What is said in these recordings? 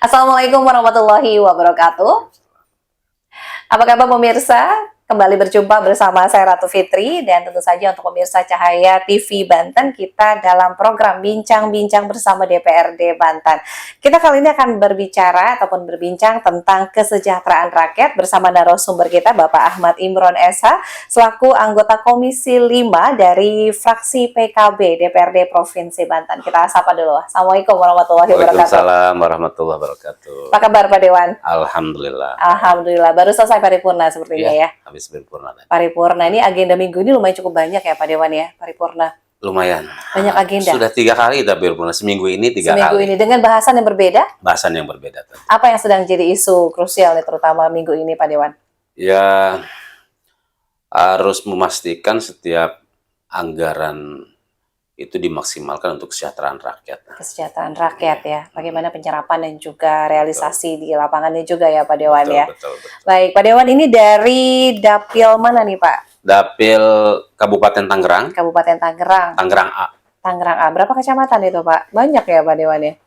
Assalamualaikum warahmatullahi wabarakatuh. Apa kabar pemirsa? Kembali berjumpa bersama saya Ratu Fitri dan tentu saja untuk pemirsa Cahaya TV Banten kita dalam program Bincang-Bincang bersama DPRD Banten. Kita kali ini akan berbicara ataupun berbincang tentang kesejahteraan rakyat bersama narasumber kita Bapak Ahmad Imron SH selaku anggota Komisi 5 dari fraksi PKB DPRD Provinsi Banten. Kita sapa dulu. Assalamualaikum warahmatullahi wabarakatuh. Waalaikumsalam warahmatullahi wabarakatuh. Apa kabar Pak Dewan? Alhamdulillah. Alhamdulillah. Baru selesai paripurna sepertinya ya. Habis paripurna. Paripurna ini agenda minggu ini lumayan cukup banyak ya Pak Dewan ya, paripurna. Lumayan. Banyak agenda. Sudah 3 kali kita paripurna seminggu ini 3 kali. Seminggu ini dengan bahasan yang berbeda. Bahasan yang berbeda. Apa yang sedang jadi isu krusial nih terutama minggu ini Pak Dewan? Ya harus memastikan setiap anggaran itu dimaksimalkan untuk kesejahteraan rakyat. Kesejahteraan rakyat ya. Bagaimana penyerapan dan juga realisasi di lapangannya juga ya Pak Dewan ya. Betul. Baik Pak Dewan, ini dari Dapil mana nih Pak? Dapil Kabupaten Tangerang. Kabupaten Tangerang. Tangerang A. Tangerang A. Berapa kecamatan itu Pak? Banyak ya Pak Dewan ya?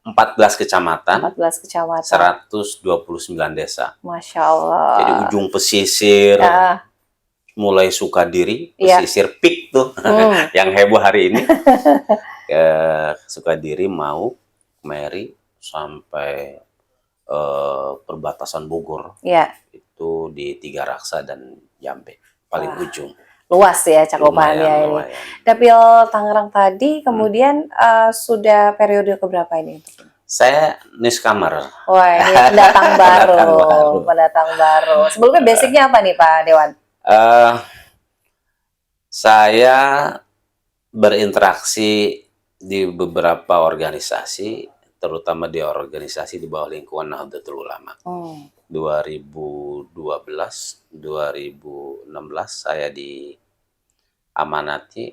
14 kecamatan. 14 kecamatan. 129 desa. Masya Allah. Jadi ujung pesisir. Ya. Mulai Sukadiri, Iya. pesisir Pik tuh, yang heboh hari ini. Ke Sukadiri, mau Meri sampai perbatasan Bogor. Iya. Itu di Tiga Raksa dan Jambe, paling ujung. Luas ya cakupannya ini. Lumayan. Dapil Tangerang tadi kemudian sudah periode keberapa ini? Saya newcomer. Wah, ini pendatang baru. Pendatang baru. Pendatang baru. Sebelumnya basicnya apa nih Pak Dewan? Saya berinteraksi di beberapa organisasi, terutama di organisasi di bawah lingkungan Nahdlatul Ulama. 2012, 2016 saya diamanati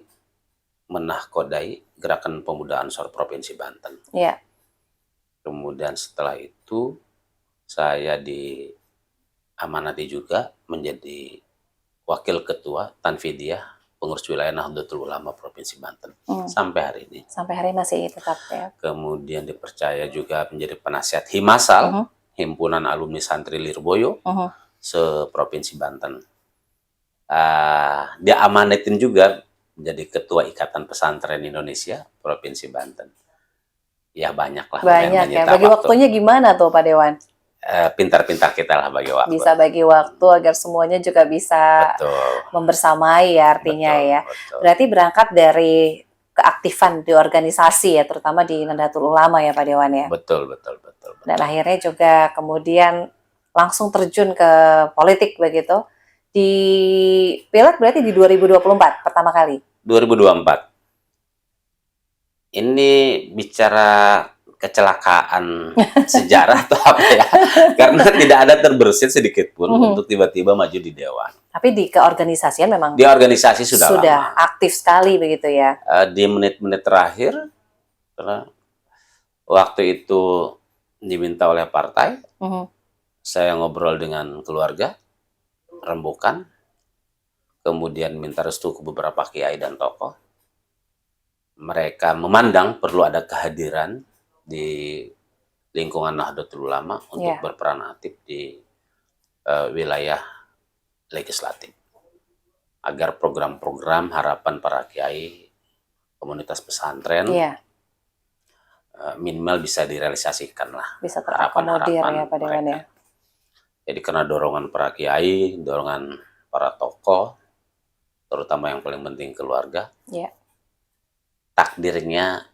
menahkodai Gerakan Pemuda Ansor Provinsi Banten. Iya. Kemudian setelah itu saya diamanati juga menjadi Wakil Ketua Tanfidiyah Pengurus Wilayah Nahdlatul Ulama Provinsi Banten sampai hari ini. Sampai hari ini masih tetap ya. Kemudian dipercaya juga menjadi penasihat Himasal, Himpunan Alumni Santri Lirboyo, se-Provinsi Banten. Dia amanatin juga menjadi Ketua Ikatan Pesantren Indonesia Provinsi Banten. Ya banyak lah. Banyak ya. Bagi waktunya gimana tuh Pak Dewan? Pintar-pintar kita lah bagi waktu. Bisa bagi waktu agar semuanya juga bisa membersamai ya artinya ya. Betul. Berarti berangkat dari keaktifan di organisasi ya, terutama di Nahdlatul Ulama ya Pak Dewan ya. Betul. Dan akhirnya juga kemudian langsung terjun ke politik begitu. Di Pileg berarti di 2024 pertama kali. 2024. Ini bicara kecelakaan sejarah atau apa ya? Karena tidak ada terbersit sedikit pun untuk tiba-tiba maju di Dewan. Tapi di keorganisasian memang di organisasi sudah lama. Aktif sekali begitu ya. Di menit-menit terakhir, karena waktu itu diminta oleh partai, saya ngobrol dengan keluarga, rembukan, kemudian minta restu ke beberapa kiai dan tokoh. Mereka memandang perlu ada kehadiran di lingkungan Nahdlatul Ulama untuk berperan aktif di wilayah legislatif agar program-program harapan para kiai komunitas pesantren minimal bisa direalisasikan lah. Bisa terakomodir ya Pak Dewan ya. Jadi karena dorongan para kiai, dorongan para tokoh, terutama yang paling penting keluarga, takdirnya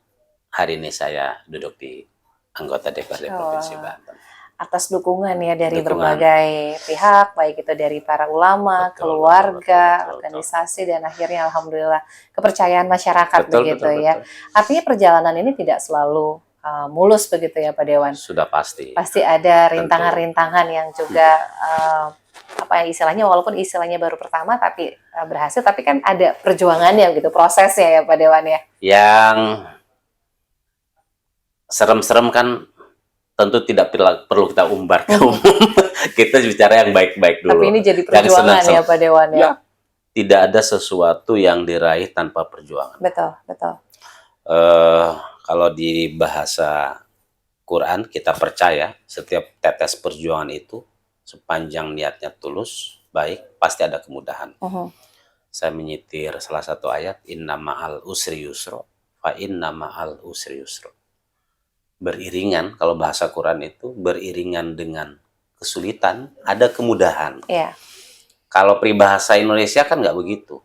hari ini saya duduk di anggota DPRD Provinsi Banten. Atas dukungan ya dari berbagai pihak, baik itu dari para ulama, keluarga, organisasi, dan akhirnya alhamdulillah kepercayaan masyarakat begitu ya. Artinya perjalanan ini tidak selalu mulus begitu ya Pak Dewan. Sudah pasti. Pasti ada rintangan-rintangan yang juga apa istilahnya, walaupun istilahnya baru pertama tapi berhasil, tapi kan ada perjuangannya gitu, prosesnya ya Pak Dewan ya. Yang serem-serem kan tentu tidak perlu kita umbar ke umum. Kita bicara yang baik-baik dulu. Tapi ini jadi perjuangan ya Pak Dewan ya. Tidak ada sesuatu yang diraih tanpa perjuangan. Betul. Kalau di bahasa Quran, kita percaya setiap tetes perjuangan itu sepanjang niatnya tulus, baik, pasti ada kemudahan. Saya menyitir salah satu ayat, inna ma'al usri yusro, fa inna ma'al usri yusro. Beriringan, kalau bahasa Quran itu beriringan dengan kesulitan, ada kemudahan. Iya. Kalau peribahasa Indonesia kan nggak begitu.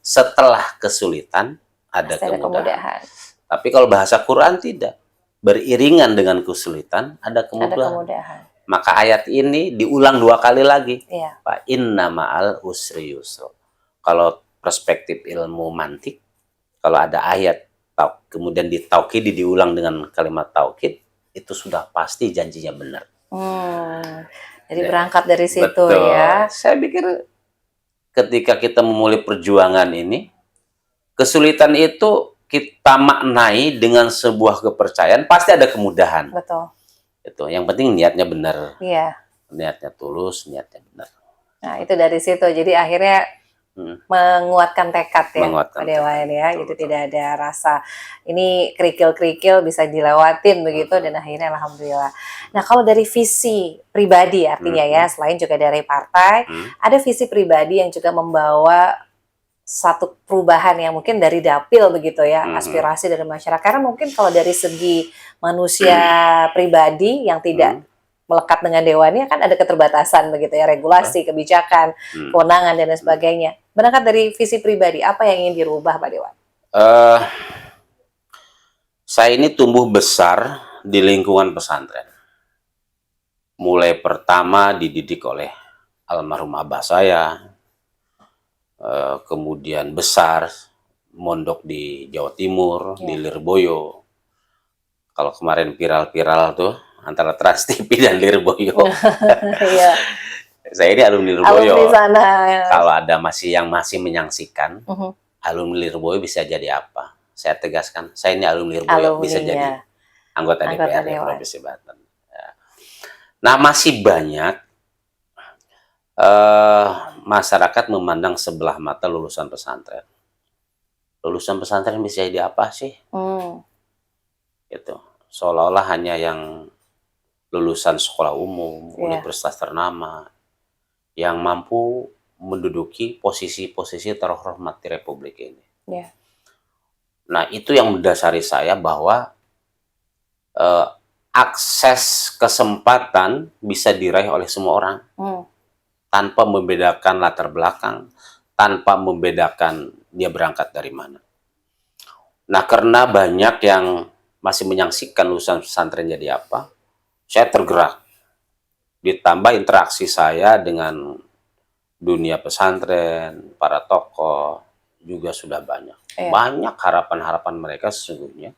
Setelah kesulitan ada Pasti ada kemudahan. Tapi kalau bahasa Quran tidak. Beriringan dengan kesulitan ada Ada kemudahan. kemudahan. Maka ayat ini diulang 2 kali lagi. Iya. Fa inna ma'al usri yusra. Kalau perspektif ilmu mantik, kalau ada ayat kemudian ditaukid, diulang dengan kalimat taukid, itu sudah pasti janjinya benar. Jadi berangkat dari situ. Betul. Ya. Saya pikir ketika kita memulai perjuangan ini, kesulitan itu kita maknai dengan sebuah kepercayaan, pasti ada kemudahan. Betul. Itu yang penting niatnya benar. Iya. Niatnya tulus, niatnya benar. Nah, itu dari situ. Jadi akhirnya menguatkan tekad ya, Pak Dewan ya. Jadi tidak ada rasa ini kerikil-kerikil bisa dilewatin begitu, dan akhirnya alhamdulillah. Nah, kalau dari visi pribadi artinya ya, selain juga dari partai, ada visi pribadi yang juga membawa satu perubahan yang mungkin dari dapil begitu ya, aspirasi dari masyarakat. Karena mungkin kalau dari segi manusia pribadi yang tidak melekat dengan dewannya kan ada keterbatasan begitu ya, regulasi, kebijakan, kewenangan dan lain sebagainya. Berangkat dari visi pribadi, apa yang ingin dirubah Pak Dewan? Saya ini tumbuh besar di lingkungan pesantren. Mulai pertama dididik oleh almarhum abah saya, kemudian besar mondok di Jawa Timur, di Lirboyo. Kalau kemarin viral-viral tuh antara Trans TV dan Lirboyo. Saya ini alumni Lirboyo. Alumni sana. Ya. Kalau ada yang masih menyaksikan, alumni Lirboyo bisa jadi apa? Saya tegaskan, saya ini alumni Lirboyo, bisa jadi anggota DPRD Provinsi Banten. Ya. Nah, masih banyak masyarakat memandang sebelah mata lulusan pesantren. Lulusan pesantren bisa jadi apa sih? Gitu. Seolah-olah hanya yang lulusan sekolah umum, universitas ternama, yang mampu menduduki posisi-posisi terhormat di Republik ini. Nah, itu yang mendasari saya bahwa akses kesempatan bisa diraih oleh semua orang. Tanpa membedakan latar belakang, tanpa membedakan dia berangkat dari mana. Nah, karena banyak yang masih menyaksikan lulusan pesantren jadi apa, saya tergerak. Ditambah interaksi saya dengan dunia pesantren, para tokoh, juga sudah banyak. Banyak harapan-harapan mereka sesungguhnya.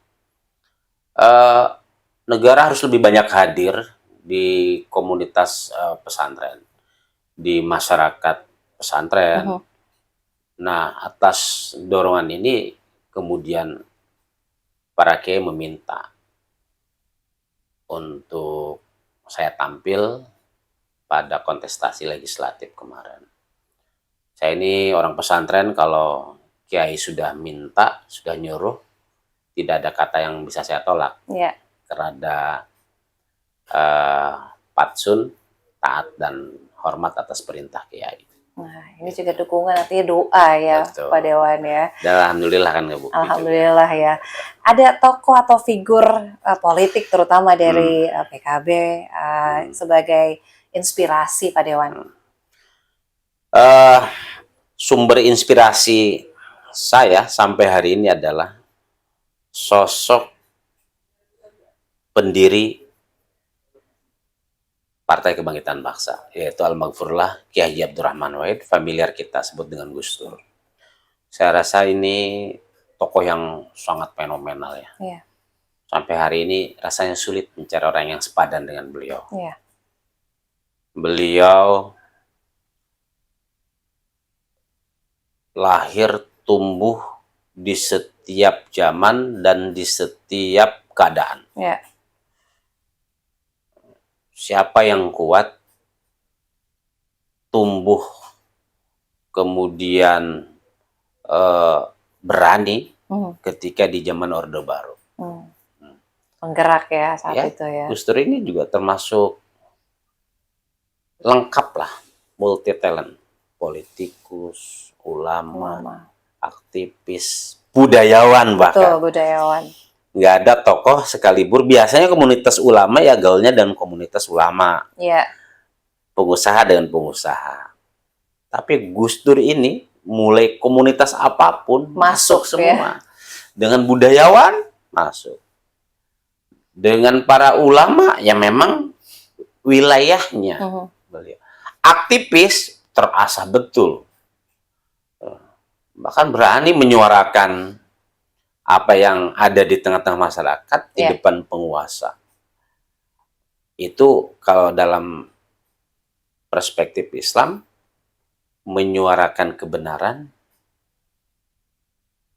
Negara harus lebih banyak hadir di komunitas pesantren, di masyarakat pesantren. Nah, atas dorongan ini kemudian para kiai meminta untuk saya tampil pada kontestasi legislatif kemarin. Saya ini orang pesantren, kalau kiai sudah minta, sudah nyuruh, tidak ada kata yang bisa saya tolak. Karena patsun, taat dan hormat atas perintah kiai. Nah, ini juga dukungan, artinya doa ya. Betul. Pak Dewan ya. Dan alhamdulillah kan ngebukti. Alhamdulillah juga. Ya. Ada tokoh atau figur politik terutama dari PKB sebagai inspirasi Pak Dewan. Sumber inspirasi saya sampai hari ini adalah sosok pendiri Partai Kebangkitan Bangsa, yaitu Almarhumlah Kiai Haji Abdurrahman Wahid, familiar kita sebut dengan Gus Dur. Saya rasa ini tokoh yang sangat fenomenal ya. Sampai hari ini rasanya sulit mencari orang yang sepadan dengan beliau. Beliau lahir tumbuh di setiap zaman dan di setiap keadaan. Siapa yang kuat, tumbuh, kemudian berani ketika di zaman Orde Baru. Penggerak ya saat Ya, itu ya. Gus Dur ini juga termasuk lengkap lah, multi talent, politikus, ulama, Ulama. aktivis, budayawan Betul, bahkan. budayawan. Nggak ada tokoh sekalibur. Biasanya komunitas ulama ya gaulnya dan komunitas ulama, Iya, pengusaha dengan pengusaha. Tapi Gus Dur ini mulai komunitas apapun masuk Masuk, ya. semua. Dengan budayawan masuk. Dengan para ulama ya memang wilayahnya Mhm. beliau. Aktivis terasah betul. Bahkan berani menyuarakan apa yang ada di tengah-tengah masyarakat di Ya. depan penguasa. Itu kalau dalam perspektif Islam menyuarakan kebenaran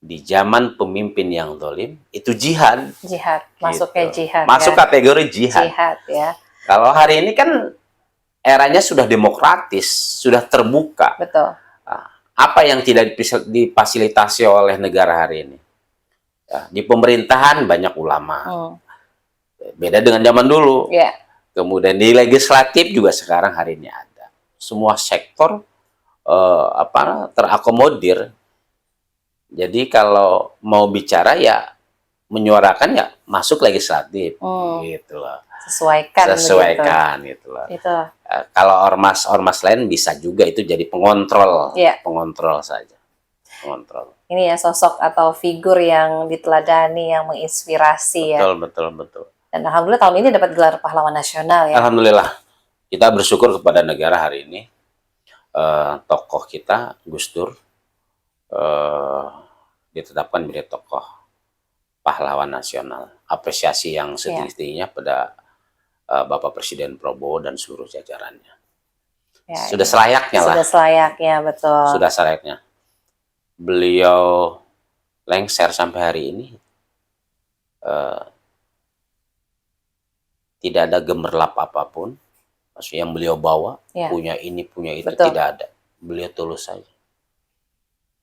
di zaman pemimpin yang zalim itu jihad. Jihad, masuknya Gitu. jihad. Masuk ya. kategori jihad. Jihad ya, Kalau hari ini kan eranya sudah demokratis, sudah terbuka. betul. Apa yang tidak difasilitasi oleh negara hari ini? Ya, di pemerintahan banyak ulama. Beda dengan zaman dulu. Ya, Kemudian di legislatif juga sekarang hari ini ada. Semua sektor terakomodir. Jadi kalau mau bicara ya menyuarakan ya masuk legislatif, gitu loh. sesuaikan gitu loh. itu. Kalau ormas lain bisa juga itu jadi pengontrol, Iya. pengontrol saja, pengontrol. Ini ya sosok atau figur yang diteladani, yang menginspirasi ya. Betul. Dan alhamdulillah tahun ini dapat gelar pahlawan nasional ya. Alhamdulillah, kita bersyukur kepada negara hari ini. Tokoh kita Gus Dur ditetapkan menjadi tokoh pahlawan nasional. Apresiasi yang setinggi-tingginya pada Bapak Presiden Prabowo dan seluruh jajarannya. Ya, Sudah selayaknya lah. Sudah selayaknya, betul. Sudah selayaknya. Beliau lengser sampai hari ini. Tidak ada gemerlap apapun. Maksudnya yang beliau bawa, Ya. punya ini, punya itu, Betul. tidak ada. Beliau tulus saja.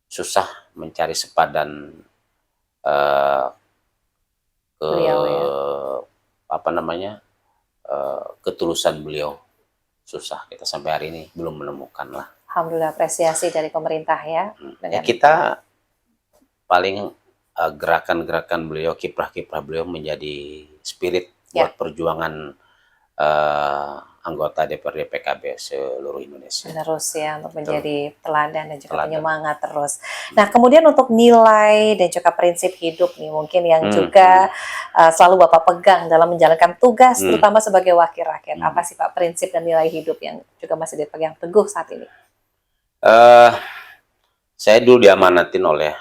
Susah mencari sepadan Beliau, ya. Ketulusan beliau. Susah, kita sampai hari ini belum menemukan lah. Alhamdulillah apresiasi dari pemerintah ya. Ya, kita paling gerakan-gerakan beliau, kiprah-kiprah beliau menjadi spirit Ya. buat perjuangan anggota DPRD PKB seluruh Indonesia. Terus ya untuk menjadi teladan dan juga Teladan. penyemangat terus. Nah kemudian untuk nilai dan juga prinsip hidup nih mungkin yang juga selalu Bapak pegang dalam menjalankan tugas terutama sebagai wakil rakyat. Apa sih Pak prinsip dan nilai hidup yang juga masih dipegang teguh saat ini? Saya dulu diamanatin oleh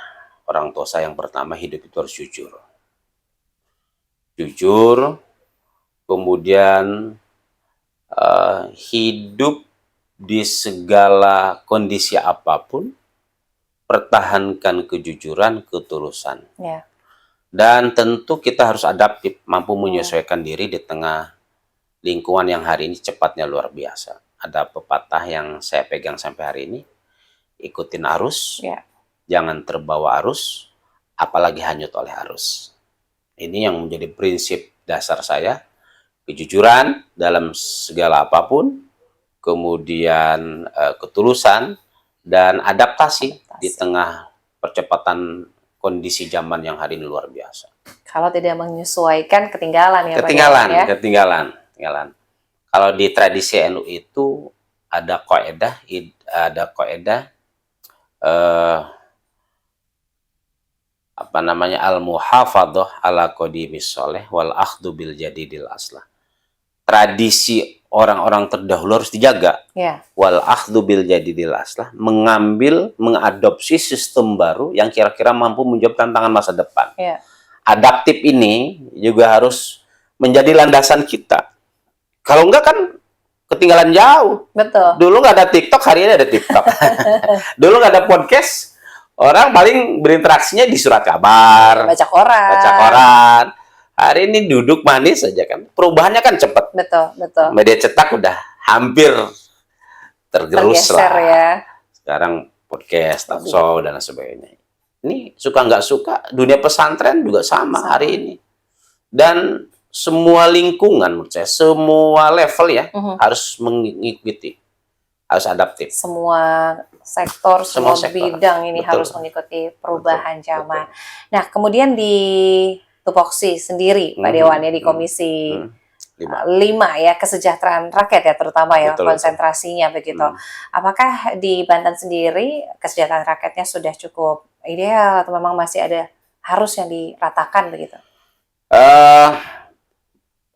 orang tua saya yang pertama, hidup itu harus jujur. Jujur, kemudian hidup di segala kondisi apapun, pertahankan kejujuran, ketulusan. Ya. Dan tentu kita harus adaptif, mampu menyesuaikan diri di tengah lingkungan yang hari ini cepatnya luar biasa. Ada pepatah yang saya pegang sampai hari ini, ikutin arus, Ya. jangan terbawa arus, apalagi hanyut oleh arus. Ini yang menjadi prinsip dasar saya, kejujuran dalam segala apapun, kemudian ketulusan, dan adaptasi di tengah percepatan kondisi zaman yang hari ini luar biasa. Kalau tidak menyesuaikan ketinggalan ya Pak ya? Ketinggalan. Kalau di tradisi NU itu ada kaidah al-muhafadzah ala qadimis sholeh wal akhdhu bil jadidil aslah. Tradisi orang-orang terdahulu harus dijaga. Ya. Wal akhdhu bil jadidil aslah, mengadopsi sistem baru yang kira-kira mampu menjawab tantangan masa depan. Ya. Adaptif ini juga harus menjadi landasan kita. Kalau enggak kan ketinggalan jauh. Betul. Dulu nggak ada TikTok, hari ini ada TikTok. Dulu nggak ada podcast, orang paling berinteraksinya di surat kabar, Baca koran. Hari ini duduk manis saja kan. Perubahannya kan cepat. Betul. Media cetak udah hampir tergerus Tergeser lah. ya. Sekarang podcast, talk show, dan sebagainya. Ini suka nggak suka, dunia pesantren juga sama hari ini. Dan semua lingkungan, menurut saya, semua level ya, harus mengikuti, harus adaptif. Semua sektor, semua sektor. bidang ini Betul. harus mengikuti perubahan zaman. Nah, kemudian di Tupoksi sendiri, Pak Dewan, ya, di Komisi 5 ya, kesejahteraan rakyat ya, terutama ya, Betul, konsentrasinya begitu. Apakah di Banten sendiri kesejahteraan rakyatnya sudah cukup ideal atau memang masih ada harus yang diratakan begitu?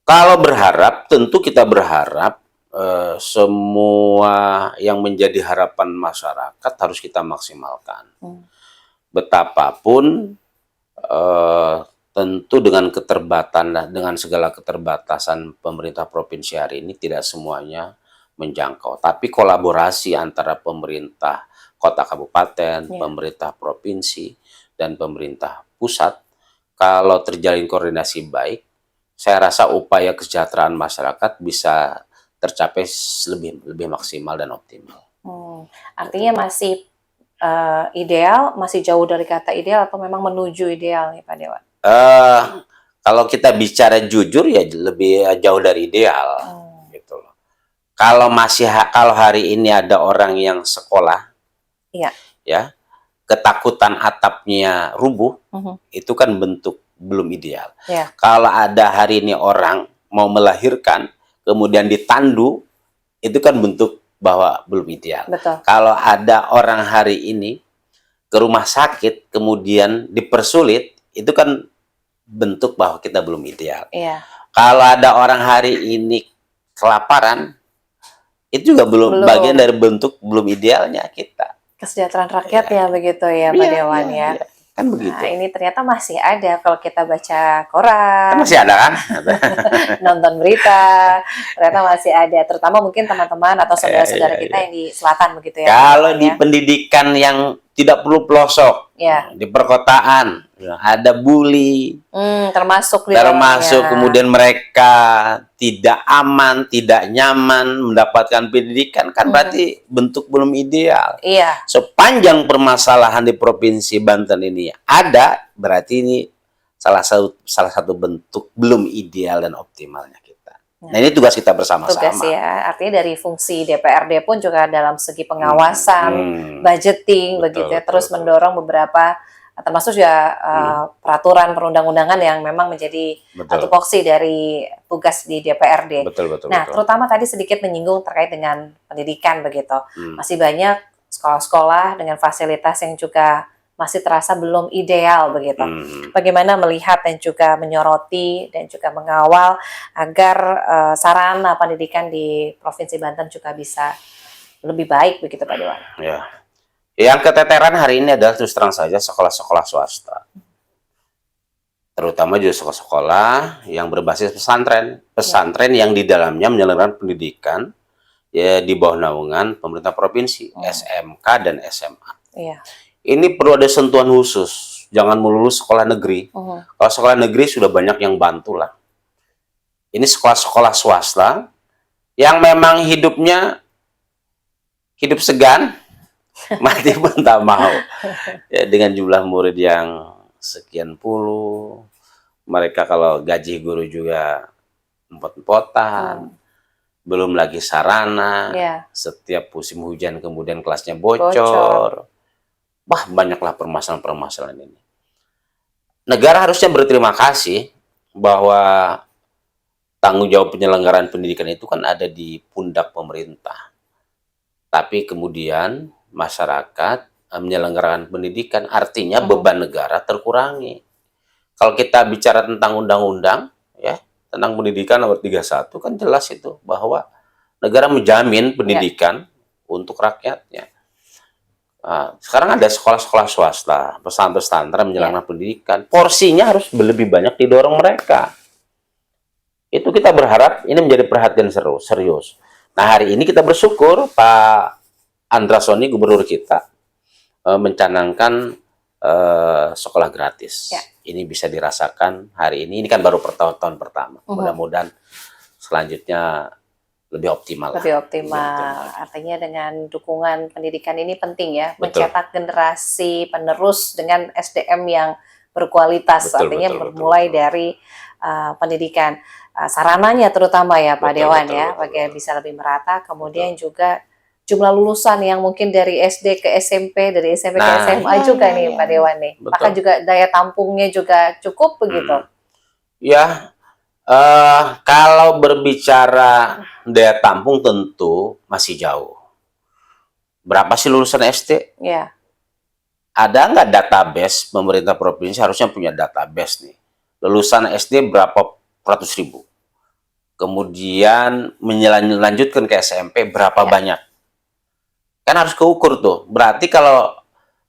Kalau berharap, tentu kita berharap semua yang menjadi harapan masyarakat harus kita maksimalkan. Betapapun tentu dengan dengan segala keterbatasan pemerintah provinsi hari ini tidak semuanya menjangkau. Tapi kolaborasi antara pemerintah kota kabupaten, pemerintah provinsi, dan pemerintah pusat, kalau terjalin koordinasi baik, saya rasa upaya kesejahteraan masyarakat bisa tercapai lebih maksimal dan optimal. Artinya masih ideal, masih jauh dari kata ideal, atau memang menuju ideal nih Pak Dewan? Kalau kita bicara jujur ya lebih jauh dari ideal, gitu loh. Kalau hari ini ada orang yang sekolah, ya, ketakutan atapnya rubuh, itu kan bentuk belum ideal. Kalau ada hari ini orang mau melahirkan, kemudian ditandu, itu kan bentuk bahwa belum ideal. Kalau ada orang hari ini ke rumah sakit, kemudian dipersulit, itu kan bentuk bahwa kita belum ideal. Kalau ada orang hari ini kelaparan, itu juga belum bagian dari bentuk belum idealnya kita. Kesejahteraan rakyat ya begitu ya Pak Dewan ya. Kan begitu. Nah, ini ternyata masih ada kalau kita baca koran. Kan masih ada kan? Nonton berita, ternyata masih ada. Terutama mungkin teman-teman atau saudara-saudara kita yang di selatan begitu ya. Kalau di pendidikan yang tidak perlu pelosok, di perkotaan, ada bully, termasuk kemudian mereka tidak aman, tidak nyaman mendapatkan pendidikan, kan berarti bentuk belum ideal. Sepanjang permasalahan di Provinsi Banten ini ada, berarti ini salah satu bentuk belum ideal dan optimalnya kita. Nah, ini tugas kita bersama-sama. Tugas ya, artinya dari fungsi DPRD pun juga dalam segi pengawasan, budgeting, begitu ya, terus mendorong beberapa, termasuk juga peraturan perundang-undangan yang memang menjadi tupoksi dari tugas di DPRD. Nah, terutama tadi sedikit menyinggung terkait dengan pendidikan begitu. Masih banyak sekolah-sekolah dengan fasilitas yang juga masih terasa belum ideal begitu. Bagaimana melihat dan juga menyoroti dan juga mengawal agar sarana pendidikan di Provinsi Banten juga bisa lebih baik begitu Pak Dewan? Ya. Yang keteteran hari ini adalah terus terang saja sekolah-sekolah swasta. Terutama juga sekolah-sekolah yang berbasis pesantren. Pesantren yang di dalamnya menyelenggarakan pendidikan ya di bawah naungan pemerintah provinsi, SMK dan SMA. Ini perlu ada sentuhan khusus. Jangan melulu sekolah negeri. Kalau sekolah negeri sudah banyak yang bantu lah. Ini sekolah-sekolah swasta yang memang hidupnya hidup segan, mati pun tak mau. Ya, dengan jumlah murid yang sekian puluh, mereka kalau gaji guru juga empot-empotan, belum lagi sarana, setiap musim hujan kemudian kelasnya bocor. Wah, banyaklah permasalahan-permasalahan ini. Negara harusnya berterima kasih bahwa tanggung jawab penyelenggaraan pendidikan itu kan ada di pundak pemerintah. Tapi kemudian masyarakat menyelenggarakan pendidikan, artinya beban negara terkurangi. Kalau kita bicara tentang undang-undang, ya, tentang pendidikan nomor 31 kan jelas itu bahwa negara menjamin pendidikan untuk rakyatnya. Nah, sekarang ada sekolah-sekolah swasta, pesantren menjalankan pendidikan, porsinya harus lebih banyak didorong mereka. Itu kita berharap ini menjadi perhatian serius. Nah, hari ini kita bersyukur Pak Andra Soni, gubernur kita, mencanangkan sekolah gratis. Ini bisa dirasakan hari ini. Ini kan baru tahun pertama. Mudah-mudahan selanjutnya lebih optimal. Lebih optimal. Artinya dengan dukungan pendidikan ini penting ya, mencetak generasi penerus dengan SDM yang berkualitas. Artinya bermulai dari pendidikan. Sarananya terutama ya Pak Betul, Dewan betul, ya, betul, agar bisa lebih merata. Kemudian juga jumlah lulusan yang mungkin dari SD ke SMP, dari SMP ke Nah, SMA ya, juga ya, nih ya, Pak Dewan nih. Maka betul. juga daya tampungnya juga cukup begitu. Ya, kalau berbicara daya tampung tentu masih jauh. Berapa sih lulusan SD? Ya, Ada nggak database pemerintah provinsi harusnya punya database nih. Lulusan SD berapa ratus ribu. Kemudian melanjutkan ke SMP berapa ya, banyak. Kan harus keukur tuh. Berarti kalau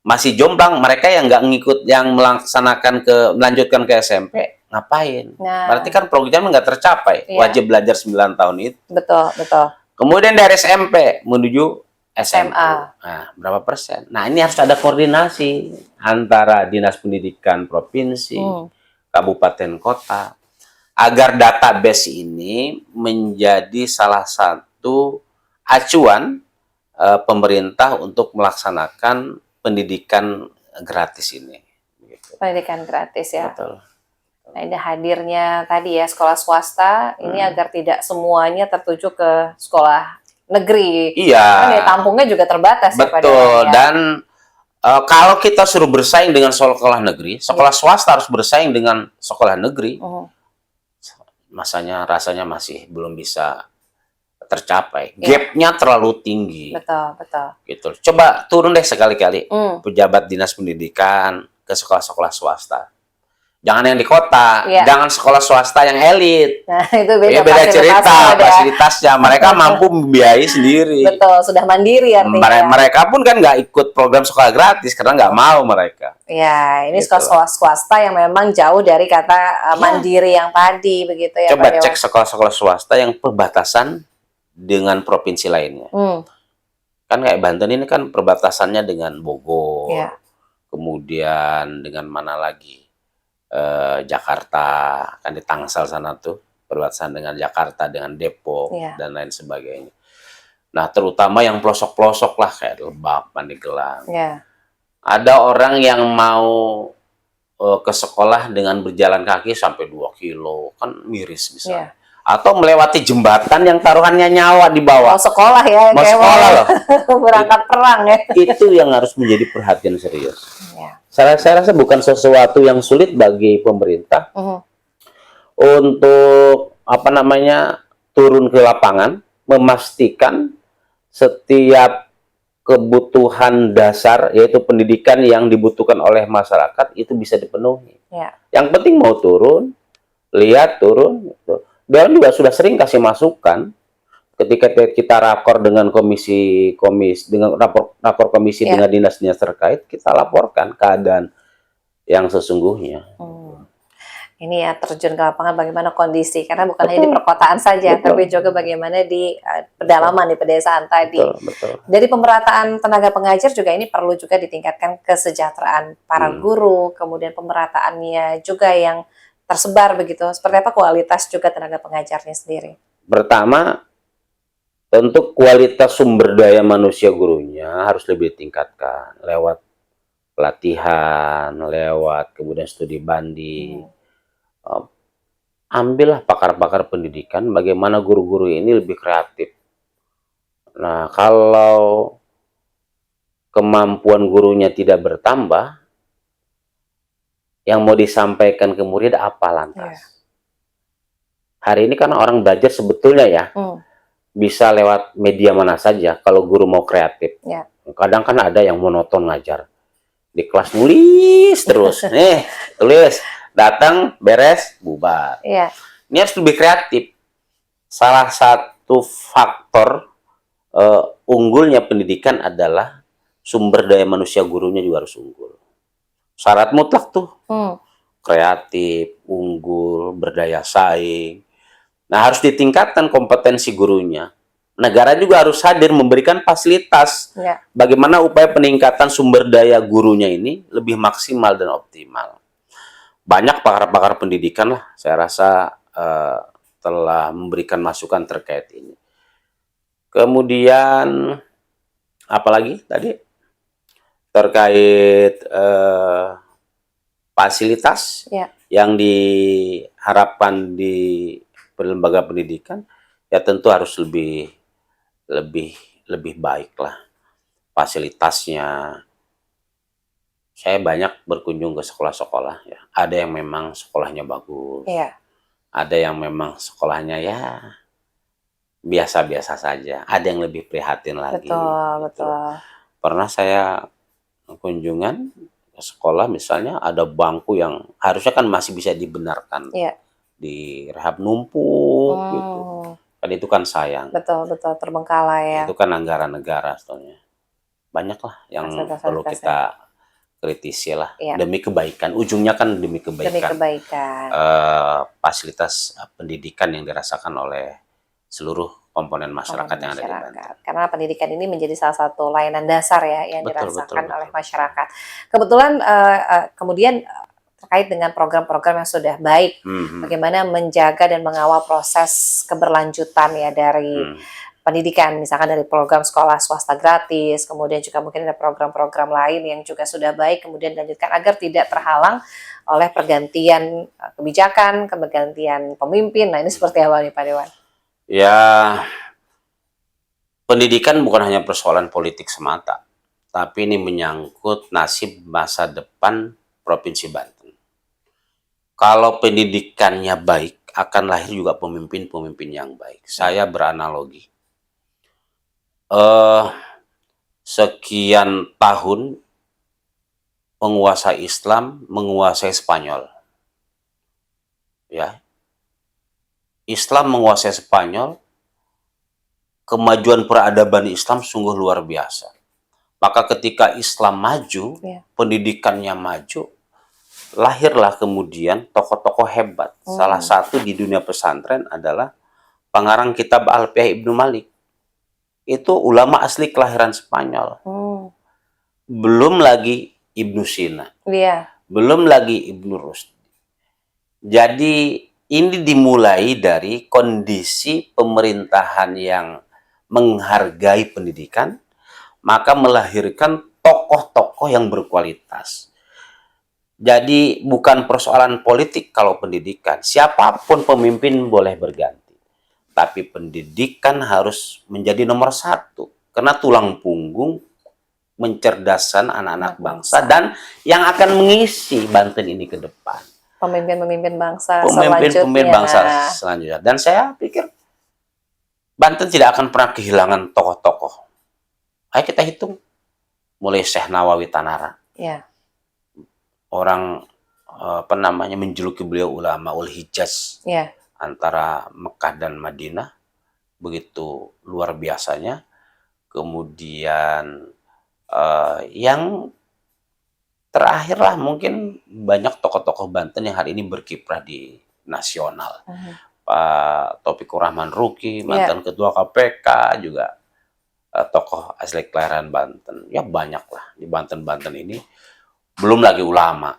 masih jomblang, mereka yang nggak ngikut, yang melanjutkan ke SMP, ngapain? Berarti nah, kan programnya nggak tercapai. iya, Wajib belajar 9 tahun itu. betul, betul. Kemudian dari SMP menuju SMA, SMU. Nah, berapa persen? Nah, ini harus ada koordinasi antara Dinas Pendidikan Provinsi, hmm, kabupaten, kota, agar database ini menjadi salah satu acuan pemerintah untuk melaksanakan pendidikan gratis ini. Gitu. pendidikan gratis ya. Betul. Nah, ini hadirnya tadi ya sekolah swasta ini agar tidak semuanya tertuju ke sekolah negeri. Iya. Kan ya tampungnya juga terbatas ya Pak Dewan Betul. ya. Dan kalau kita suruh bersaing dengan sekolah negeri, sekolah swasta harus bersaing dengan sekolah negeri. Rasanya masih belum bisa tercapai. Iya. Gapnya terlalu tinggi. Betul, betul. Gitu. Coba turun deh sekali-kali pejabat dinas pendidikan ke sekolah-sekolah swasta. Jangan yang di kota, Iya. jangan sekolah swasta yang elit. Nah, itu Ya, beda, beda cerita, fasilitasnya ya. fasilitasnya. Mereka mampu membiayai sendiri. Betul, sudah mandiri artinya. Mereka pun kan nggak ikut program sekolah gratis karena nggak mau mereka. Ya, ini Gitu. sekolah swasta yang memang jauh dari kata mandiri yang tadi begitu ya Coba Pak Dewan. cek sekolah-sekolah swasta yang perbatasan dengan provinsi lainnya. Kan kayak Banten ini kan perbatasannya dengan Bogor. Iya. Kemudian dengan mana lagi? Jakarta, kan di Tangsel sana tuh, perbatasan dengan Jakarta, dengan Depok, Iya. dan lain sebagainya. Nah, terutama yang pelosok-pelosok lah, kayak Lebak, Pandeglang. Iya. Ada orang yang mau ke sekolah dengan berjalan kaki sampai 2 kilo, kan miris misalnya. Iya. Atau melewati jembatan yang taruhannya nyawa di bawah. Mau sekolah ya, Mau kayak sekolah loh. berangkat perang ya. Itu yang harus menjadi perhatian serius. Iya. Saya rasa bukan sesuatu yang sulit bagi pemerintah untuk turun ke lapangan, memastikan setiap kebutuhan dasar, yaitu pendidikan yang dibutuhkan oleh masyarakat itu bisa dipenuhi. Ya. Yang penting mau turun, lihat turun. Gitu. Dan juga sudah sering kasih masukan ketika kita rakor dengan komisi dengan rapor komisi dengan dinas-dinas terkait, kita laporkan keadaan yang sesungguhnya. Ini ya terjun ke lapangan bagaimana kondisi, karena bukan hanya di perkotaan saja, tapi juga bagaimana di pedalaman, di pedesaan tadi. Betul. Dari pemerataan tenaga pengajar juga ini perlu juga ditingkatkan kesejahteraan para guru, kemudian pemerataannya juga yang tersebar begitu. Seperti apa kualitas juga tenaga pengajarnya sendiri? Pertama, tentu kualitas sumber daya manusia gurunya harus lebih ditingkatkan lewat pelatihan, lewat kemudian studi banding. Ambillah pakar-pakar pendidikan bagaimana guru-guru ini lebih kreatif. Nah, kalau kemampuan gurunya tidak bertambah, yang mau disampaikan ke murid apa lantas? Hari ini kan orang belajar sebetulnya ya, bisa lewat media mana saja kalau guru mau kreatif. Kadang kan ada yang monoton ngajar. Di kelas nulis terus. Tulis. Datang, beres, bubar. Ini harus lebih kreatif. Salah satu faktor unggulnya pendidikan adalah sumber daya manusia gurunya juga harus unggul. Syarat mutlak tuh. Kreatif, unggul, berdaya saing. Nah, harus ditingkatkan kompetensi gurunya. Negara juga harus hadir memberikan fasilitas. Bagaimana upaya peningkatan sumber daya gurunya ini lebih maksimal dan optimal. Banyak pakar-pakar pendidikan lah, saya rasa telah memberikan masukan terkait ini. Kemudian apalagi tadi terkait fasilitas yang diharapkan di lembaga pendidikan ya tentu harus lebih lebih lebih baik lah fasilitasnya. Saya banyak berkunjung ke sekolah-sekolah ya. Ada yang memang sekolahnya bagus. Iya. Ada yang memang sekolahnya ya biasa-biasa saja. Ada yang lebih prihatin lagi. Betul, Gitu. betul. Pernah saya kunjungan ke sekolah misalnya ada bangku yang harusnya kan masih bisa dibenarkan. Iya. Direhab numpuk gitu. Kan itu kan sayang. Betul, betul, terbengkalai ya. Itu kan anggaran negara sebetulnya. Banyak lah yang perlu kita kritisi lah. Iya. Demi kebaikan. Ujungnya kan demi kebaikan. Demi kebaikan. Fasilitas pendidikan yang dirasakan oleh seluruh komponen masyarakat yang ada di Banten. Karena pendidikan ini menjadi salah satu layanan dasar ya yang Betul, dirasakan betul, oleh betul. masyarakat. Kebetulan kemudian terkait dengan program-program yang sudah baik, bagaimana menjaga dan mengawal proses keberlanjutan ya dari pendidikan, misalkan dari program sekolah swasta gratis, kemudian juga mungkin ada program-program lain yang juga sudah baik, kemudian dilanjutkan agar tidak terhalang oleh pergantian kebijakan, pergantian pemimpin. Nah ini seperti apa nih Pak Dewan? Ya, pendidikan bukan hanya persoalan politik semata, tapi ini menyangkut nasib masa depan Provinsi Banten. Kalau pendidikannya baik, akan lahir juga pemimpin-pemimpin yang baik. Saya beranalogi. Sekian tahun penguasa Islam menguasai Spanyol. Ya. Islam menguasai Spanyol, kemajuan peradaban Islam sungguh luar biasa. Maka ketika Islam maju, pendidikannya maju, lahirlah kemudian tokoh-tokoh hebat. Salah satu di dunia pesantren adalah pengarang kitab Alfiah Ibnu Malik. Itu ulama asli kelahiran Spanyol. Belum lagi Ibnu Sina. Belum lagi Ibnu Rusdi. Jadi ini dimulai dari kondisi pemerintahan yang menghargai pendidikan, maka melahirkan tokoh-tokoh yang berkualitas. Jadi bukan persoalan politik kalau pendidikan. Siapapun pemimpin boleh berganti. Tapi pendidikan harus menjadi nomor satu. Karena tulang punggung mencerdaskan anak-anak bangsa dan yang akan mengisi Banten ini ke depan. Pemimpin-pemimpin bangsa Pemimpin bangsa selanjutnya. Dan saya pikir Banten tidak akan pernah kehilangan tokoh-tokoh. Ayo kita hitung. Mulai Syekh Nawawi Tanara. Orang menjuluki beliau ulama ul Hijaz. Antara Mekah dan Madinah. Begitu luar biasanya. Kemudian yang terakhirlah mungkin banyak tokoh-tokoh Banten yang hari ini berkiprah di nasional. Pak Taufikur Rahman Ruki, mantan ketua KPK, juga tokoh asli kelahiran Banten. Ya banyak lah di Banten-Banten ini. Belum lagi ulama.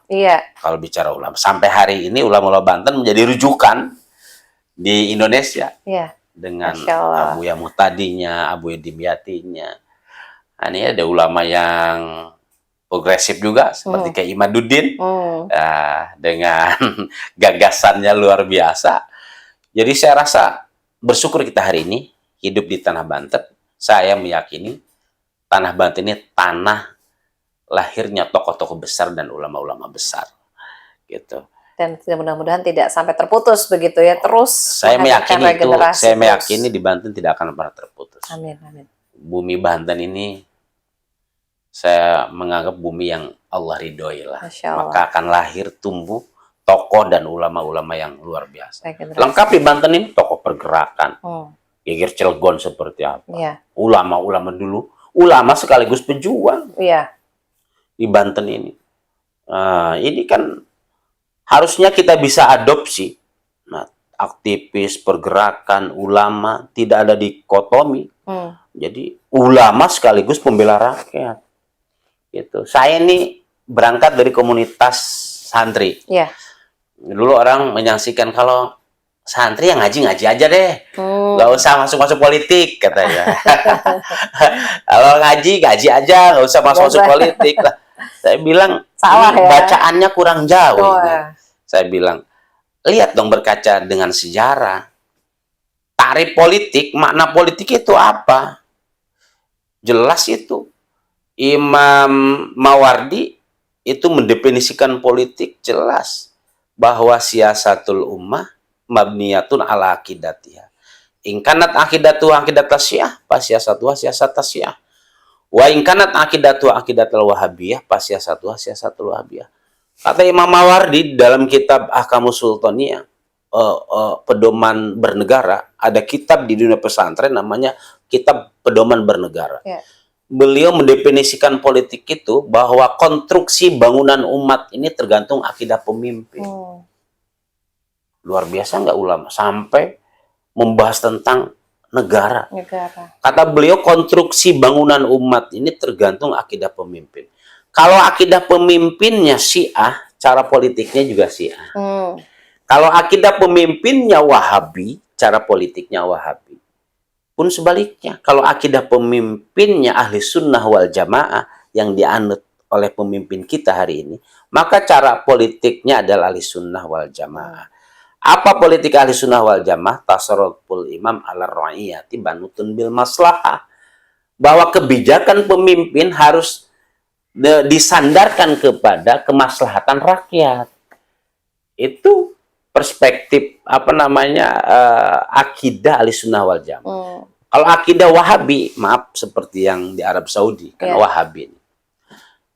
Kalau bicara ulama. Sampai hari ini ulama-ulama Banten menjadi rujukan di Indonesia. Dengan Abu Yamutadinya, Abu Dimyatinya. Nah, ini ada ulama yang progresif juga seperti kayak Imaduddin dengan gagasannya luar biasa. Jadi saya rasa bersyukur kita hari ini hidup di tanah Banten. Saya meyakini tanah Banten ini tanah lahirnya tokoh-tokoh besar dan ulama-ulama besar, gitu. Dan mudah-mudahan tidak sampai terputus begitu ya, terus. Saya meyakini itu. Saya meyakini di Banten tidak akan pernah terputus. Amin, amin. Bumi Banten ini saya menganggap bumi yang Allah ridhoi lah. Maka akan lahir tumbuh tokoh dan ulama-ulama yang luar biasa. Lengkap di Banten ini tokoh pergerakan. Geger Cilegon seperti apa. Ulama-ulama dulu. Ulama sekaligus pejuang. Di Banten ini. Ini kan harusnya kita bisa adopsi. Nah, aktivis, pergerakan, ulama tidak ada dikotomi. Jadi ulama sekaligus pembela rakyat. Gitu. Saya ini berangkat dari komunitas santri. Dulu orang menyaksikan kalau santri yang ngaji-ngaji aja deh. Gak usah masuk-masuk politik katanya. Kalau ngaji aja, gak usah masuk-masuk politik lah. Saya bilang salah, bacaannya kurang jauh. Saya bilang, lihat dong berkaca dengan sejarah. Tarif politik, makna politik itu apa? Jelas itu. Imam Mawardi itu mendefinisikan politik jelas bahwa siasatul ummah mabniyatun ala akidatiha. Ingkanat akidatu akidat tasyiyah, pas siasatuha siasat tasyiyah. Wa ingkanat akidatu akidatul wahabiyah, pas siasatuha siasatul wahabiyah. Kata Imam Mawardi dalam kitab Ahkamus Sultaniyah, pedoman bernegara, ada kitab di dunia pesantren namanya kitab pedoman bernegara. Yeah. Beliau mendefinisikan politik itu bahwa konstruksi bangunan umat ini tergantung akidah pemimpin. Luar biasa nggak ulama? Sampai membahas tentang negara. Kata beliau, konstruksi bangunan umat ini tergantung akidah pemimpin. Kalau akidah pemimpinnya Syiah, cara politiknya juga Syiah. Kalau akidah pemimpinnya Wahabi, cara politiknya Wahabi. Pun sebaliknya, kalau akidah pemimpinnya ahli sunnah wal jamaah yang dianut oleh pemimpin kita hari ini, maka cara politiknya adalah ahli sunnah wal jamaah. Apa politik ahli sunnah wal jamaah? Tasarruful imam ala ra'iyati banutun bil maslahah. Bahwa kebijakan pemimpin harus disandarkan kepada kemaslahatan rakyat. Itu perspektif akidah ahlussunnah wal jamaah. Kalau akidah Wahabi, maaf, seperti yang di Arab Saudi kan Wahabi.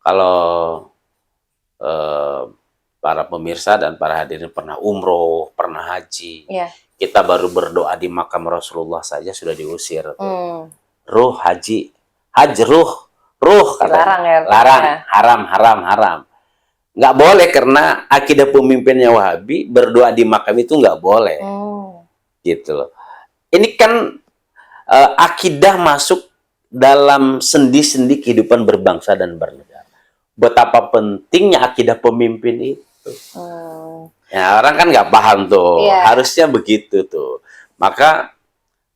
Kalau para pemirsa dan para hadirin pernah umroh, pernah haji, kita baru berdoa di makam Rasulullah saja sudah diusir. Ruh haji, ruh katanya. Larang, haram. Nggak boleh karena akidah pemimpinnya Wahabi, berdoa di makam itu nggak boleh. Gitu loh. Ini kan akidah masuk dalam sendi-sendi kehidupan berbangsa dan bernegara. Betapa pentingnya akidah pemimpin itu. Ya, orang kan nggak paham tuh. Harusnya begitu tuh. Maka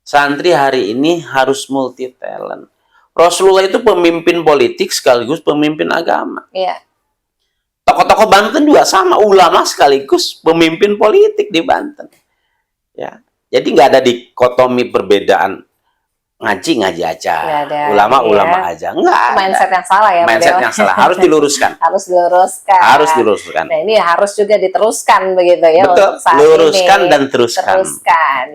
santri hari ini harus multi talent. Rasulullah itu pemimpin politik sekaligus pemimpin agama. Tokoh-tokoh Banten juga sama, ulama sekaligus pemimpin politik di Banten. Ya, jadi nggak ada dikotomi perbedaan ngaji aja, ulama aja, nggak. Mindset yang salah ya. Mindset yang salah harus diluruskan. Harus diluruskan. Nah ini harus juga diteruskan begitu ya. Betul. Untuk saat luruskan ini. Dan teruskan.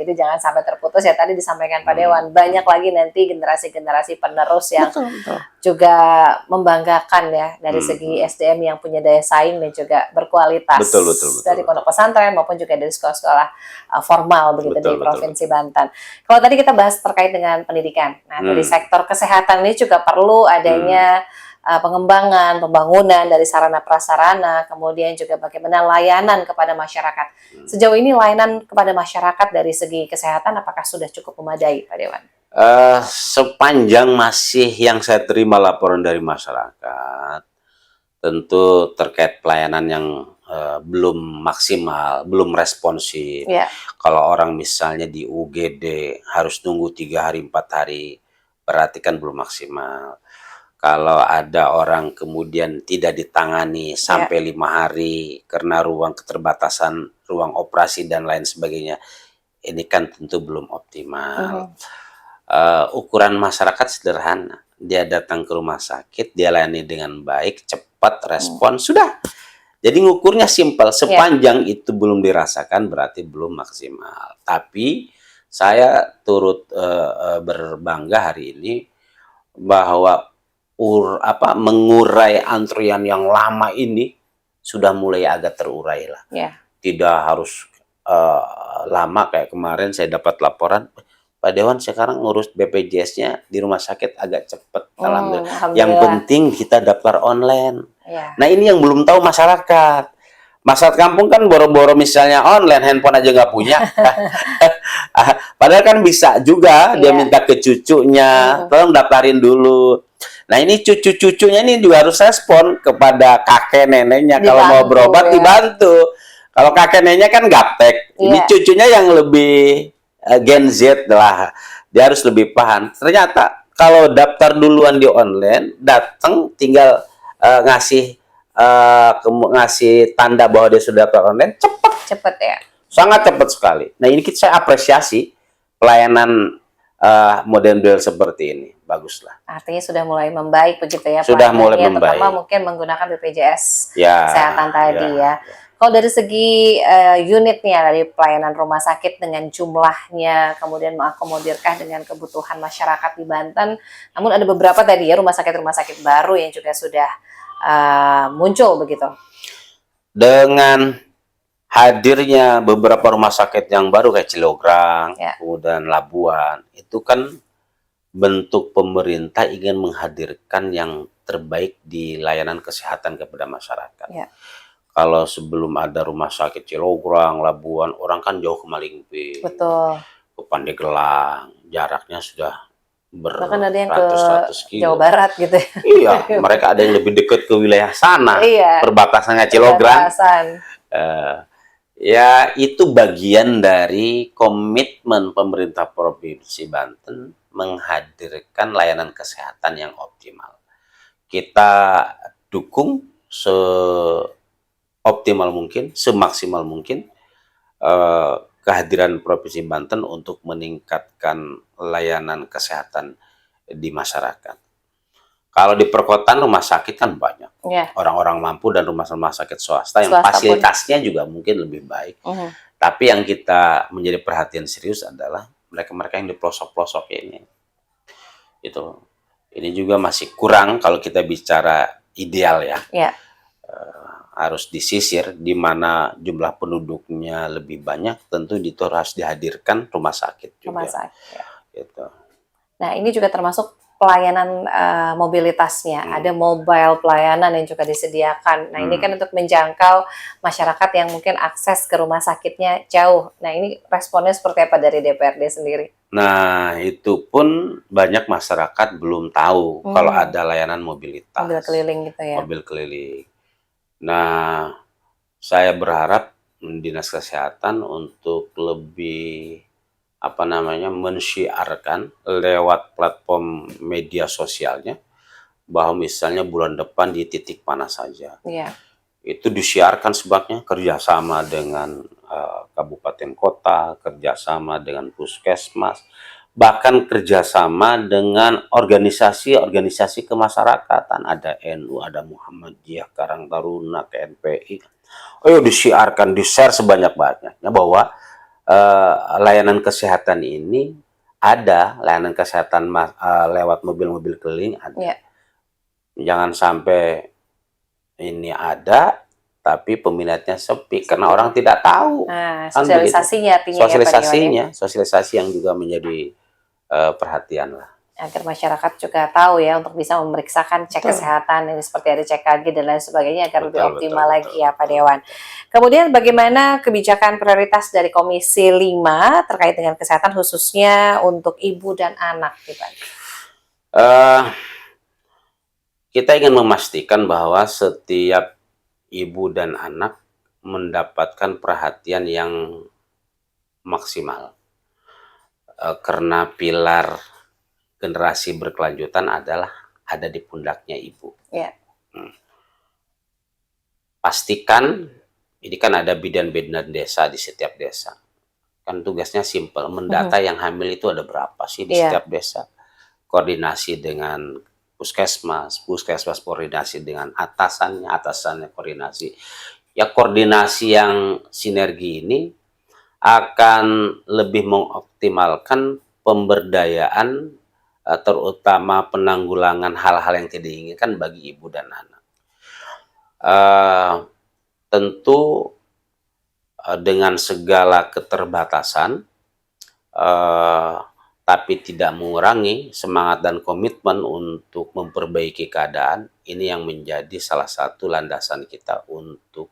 Jadi jangan sampai terputus ya. Tadi disampaikan Pak Dewan, banyak lagi nanti generasi-generasi penerus yang juga membanggakan ya dari segi SDM yang punya daya saing dan juga berkualitas. Betul. Dari pondok pesantren maupun juga dari sekolah-sekolah formal begitu di Provinsi Banten. Kalau tadi kita bahas terkait dengan pendidikan. Nah, dari sektor kesehatan ini juga perlu adanya pengembangan, pembangunan dari sarana prasarana, kemudian juga bagaimana layanan kepada masyarakat. Sejauh ini layanan kepada masyarakat dari segi kesehatan apakah sudah cukup memadai, Pak Dewan? Sepanjang masih yang saya terima laporan dari masyarakat, tentu terkait pelayanan yang belum maksimal, belum responsif. Kalau orang misalnya di UGD harus nunggu 3 hari, 4 hari, berarti kan belum maksimal. Kalau ada orang kemudian tidak ditangani sampai 5 hari karena keterbatasan ruang operasi dan lain sebagainya, ini kan tentu belum optimal. Ukuran masyarakat sederhana. Dia datang ke rumah sakit, dia layani dengan baik, cepat, respon, sudah. Jadi ngukurnya simpel, sepanjang itu belum dirasakan berarti belum maksimal. Tapi saya turut berbangga hari ini bahwa mengurai antrian yang lama ini sudah mulai agak terurai lah. Tidak harus lama kayak kemarin saya dapat laporan, Pak Dewan sekarang ngurus BPJS-nya di rumah sakit agak cepat. Alhamdulillah. Yang penting kita daftar online. Nah ini yang belum tahu masyarakat. Masyarakat kampung kan boro-boro misalnya online, handphone aja nggak punya. Padahal kan bisa juga dia minta ke cucunya, tolong daftarin dulu. Nah ini cucu-cucunya ini juga harus respon kepada kakek neneknya. Kalau mau berobat dibantu. Kalau kakek neneknya kan gaptek. Ini cucunya yang lebih Gen Z lah. Dia harus lebih paham. Ternyata kalau daftar duluan di online, datang tinggal ngasih ngasih tanda bahwa dia sudah daftar online, cepat, Cepet ya. sangat cepat sekali. Nah ini saya apresiasi pelayanan model-model seperti ini, baguslah. Artinya sudah mulai membaik begitu ya Sudah mulai pelayanannya, terutama membaik. mungkin menggunakan BPJS Ya, Kesehatan tadi ya. Kalau dari segi unitnya dari pelayanan rumah sakit dengan jumlahnya, kemudian mengakomodirkah dengan kebutuhan masyarakat di Banten, namun ada beberapa tadi ya rumah sakit baru yang juga sudah muncul begitu. Dengan hadirnya beberapa rumah sakit yang baru kayak Cilograng, kemudian Labuan, itu kan bentuk pemerintah ingin menghadirkan yang terbaik di layanan kesehatan kepada masyarakat. Ya. Kalau sebelum ada rumah sakit Cilograng, Labuan, orang kan jauh ke Malingping, betul, ke Pandeglang, jaraknya sudah bahkan ada yang ke beratus-ratus kilo. Jawa Barat gitu ya. Iya, mereka ada yang lebih dekat ke wilayah sana, Iya, perbatasannya Cilograng. Ya, itu bagian dari komitmen pemerintah Provinsi Banten menghadirkan layanan kesehatan yang optimal. Kita dukung seoptimal mungkin, semaksimal mungkin kehadiran Provinsi Banten untuk meningkatkan layanan kesehatan di masyarakat. Kalau di perkotaan rumah sakit kan banyak. Orang-orang mampu dan rumah sakit swasta yang fasilitasnya juga mungkin lebih baik. Tapi yang kita menjadi perhatian serius adalah mereka-mereka yang di pelosok-pelosok ini. Ini juga masih kurang kalau kita bicara ideal ya. Harus disisir di mana jumlah penduduknya lebih banyak, tentu itu harus dihadirkan rumah sakit juga. Gitu. Nah, ini juga termasuk pelayanan mobilitasnya, ada mobile pelayanan yang juga disediakan. Nah, ini kan untuk menjangkau masyarakat yang mungkin akses ke rumah sakitnya jauh. Nah, ini responnya seperti apa dari DPRD sendiri? Nah, itu pun banyak masyarakat belum tahu kalau ada layanan mobilitas. Mobil keliling gitu ya? Mobil keliling. Nah, saya berharap Dinas Kesehatan untuk lebih mensyiarkan lewat platform media sosialnya bahwa misalnya bulan depan di titik mana saja. Itu disiarkan sebabnya kerjasama dengan kabupaten kota, kerjasama dengan puskesmas, bahkan kerjasama dengan organisasi-organisasi kemasyarakatan, ada NU, ada Muhammadiyah, Karang Taruna, KNPI. Ayo disiarkan, di-share sebanyak-banyaknya bahwa layanan kesehatan ini ada, layanan kesehatan lewat mobil-mobil keliling ada. Jangan sampai ini ada, tapi peminatnya sepi karena orang tidak tahu. Sosialisasinya artinya sosialisasi yang juga menjadi perhatian lah. Agar masyarakat juga tahu ya untuk bisa memeriksakan cek kesehatan ini seperti ada CKG dan lain sebagainya agar lebih optimal lagi ya Pak Dewan. Kemudian bagaimana kebijakan prioritas dari Komisi 5 terkait dengan kesehatan khususnya untuk ibu dan anak di Banten? Kita ingin memastikan bahwa setiap ibu dan anak mendapatkan perhatian yang maksimal. Karena pilar generasi berkelanjutan adalah ada di pundaknya ibu. Pastikan, ini kan ada bidan-bidan desa di setiap desa. Kan tugasnya simpel, mendata yang hamil itu ada berapa sih di setiap desa. Koordinasi dengan puskesmas koordinasi dengan atasannya koordinasi. Ya koordinasi yang sinergi ini akan lebih mengoptimalkan pemberdayaan terutama penanggulangan hal-hal yang tidak diinginkan bagi ibu dan anak. Tentu dengan segala keterbatasan, tapi tidak mengurangi semangat dan komitmen untuk memperbaiki keadaan, ini yang menjadi salah satu landasan kita untuk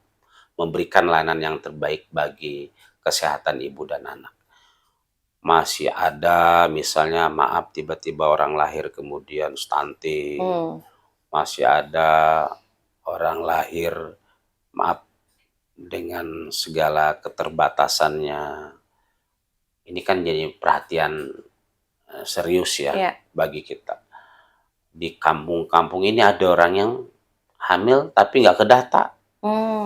memberikan layanan yang terbaik bagi kesehatan ibu dan anak. Masih ada misalnya maaf tiba-tiba orang lahir kemudian stunting, masih ada orang lahir maaf dengan segala keterbatasannya. Ini kan jadi perhatian serius ya bagi kita. Di kampung-kampung ini ada orang yang hamil tapi nggak ke data.